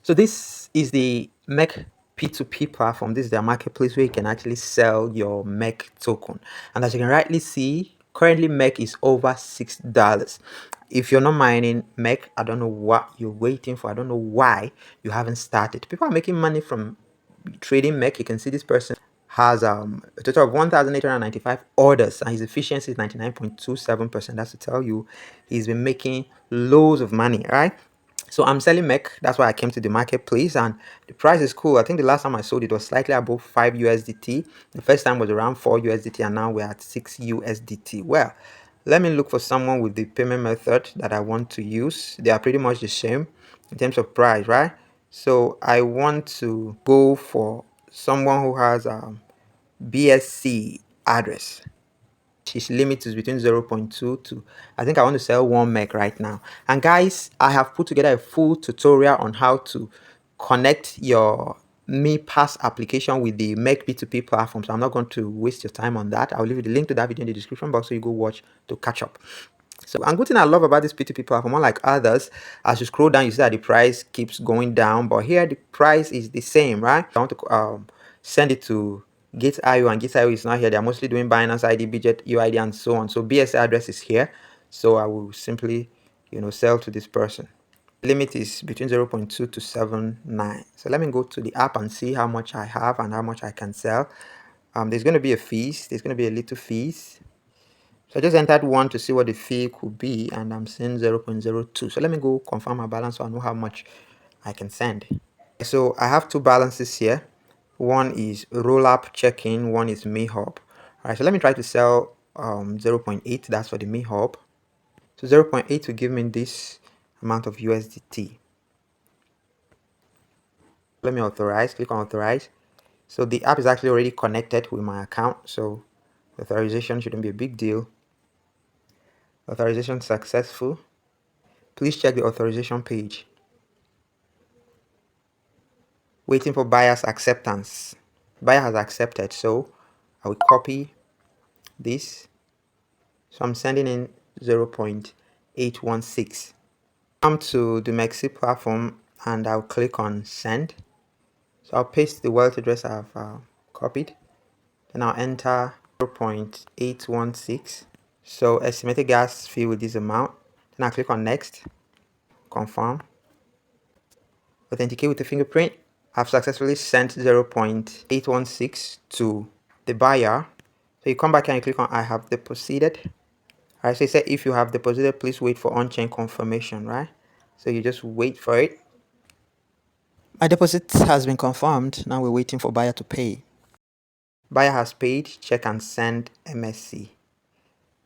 So this is the MEC P2P platform. This is their marketplace where you can actually sell your MEC token. And as you can rightly see, currently MEC is over $6. If you're not mining MEC, I don't know what you're waiting for. I don't know why you haven't started. People are making money from trading MEC. You can see this person has a total of 1,895 orders and his efficiency is 99.27%. That's to tell you he's been making loads of money, right? So I'm selling MEC. That's why I came to the marketplace, and the price is cool. I think the last time I sold it was slightly above 5 USDT. The first time was around 4 USDT, and now we're at 6 USDT. Well, let me look for someone with the payment method that I want to use. They are pretty much the same in terms of price, right? So I want to go for someone who has a BSC address. His limit is between 0.2 to, I think I want to sell 1 meg right now. And guys, I have put together a full tutorial on how to connect your MEC application with the MEC P2P platform. So I'm not going to waste your time on that. I'll leave you the link to that video in the description box so you go watch to catch up. So, and good thing I love about this P2P platform, unlike others, as you scroll down, you see that the price keeps going down, but here the price is the same, right? I want to send it to Gate.io, and Gate.io is not here. They're mostly doing Binance ID, Budget, UID, and so on. So BSC address is here. So I will simply, sell to this person. The limit is between 0.2 to 79. So let me go to the app and see how much I have and how much I can sell. There's going to be a fees. There's going to be a little fees. So I just entered 1 to see what the fee could be, and I'm seeing 0.02. So let me go confirm my balance so I know how much I can send. So I have 2 balances here. One is roll-up check-in, one is MEC. All right, so let me try to sell 0.8. That's for the MEC. So 0.8 will give me this amount of USDT. Let me authorize. Click on authorize. So the app is actually already connected with my account, so authorization shouldn't be a big deal. Authorization successful. Please check the authorization page. Waiting for buyer's acceptance. Buyer has accepted, so I will copy this. So I'm sending in 0.816. Come to the MEC platform and I'll click on send. So I'll paste the wallet address I've copied. Then I'll enter 0.816. So estimated gas fee with this amount. Then I'll click on next. Confirm. Authenticate with the fingerprint. I've successfully sent 0.816 to the buyer. So you come back and you click on I have deposited. Alright, so it said if you have deposited, please wait for on-chain confirmation, right? So you just wait for it. My deposit has been confirmed. Now we're waiting for buyer to pay. Buyer has paid. Check and send MSC.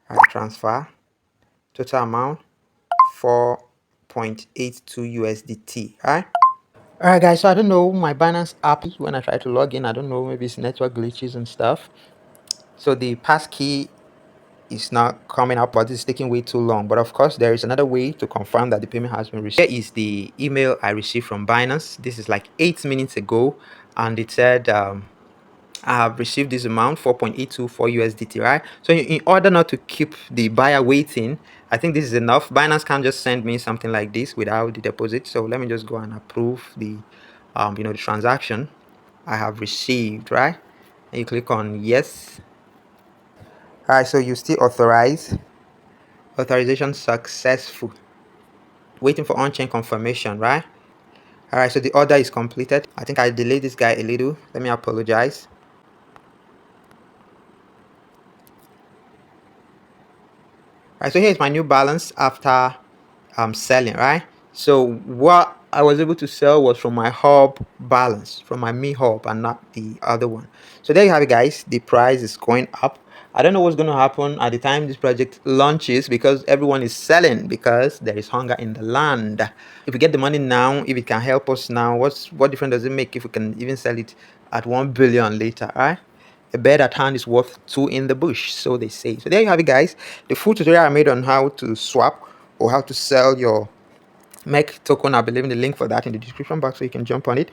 Alright, transfer. Total amount 4.82 USDT. Alright guys, so I don't know my Binance app when I try to log in. I don't know, maybe it's network glitches and stuff. So the passkey is not coming up, but it's taking way too long. But of course, there is another way to confirm that the payment has been received. Here is the email I received from Binance. This is like 8 minutes ago, and it said I have received this amount, 4.824 USDT, right? So in order not to keep the buyer waiting, I think this is enough. Binance can't just send me something like this without the deposit. So let me just go and approve the the transaction I have received, right? And you click on yes. All right, so you still authorize. Authorization successful. Waiting for on-chain confirmation, right? All right, so the order is completed. I think I delayed this guy a little. Let me apologize. All right, so here's my new balance after selling, right? So what I was able to sell was from my hub balance, from my MEC hub, and not the other one. So there you have it, guys. The price is going up. I don't know what's going to happen at the time this project launches, because everyone is selling because there is hunger in the land. If we get the money now, if it can help us now, what difference does it make if we can even sell it at 1 billion later, right? A bird at hand is worth 2 in the bush, so they say. So there you have it, guys. The full tutorial I made on how to swap or how to sell your MEC token. I'll be leaving the link for that in the description box so you can jump on it.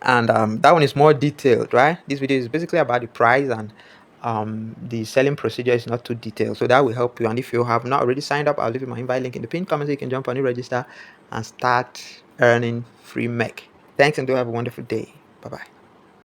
And that one is more detailed, right? This video is basically about the price, and the selling procedure is not too detailed, so that will help you. And if you have not already signed up, I'll leave you my invite link in the pinned comment so you can jump on it, register, and start earning free MEC. Thanks and do have a wonderful day. Bye bye.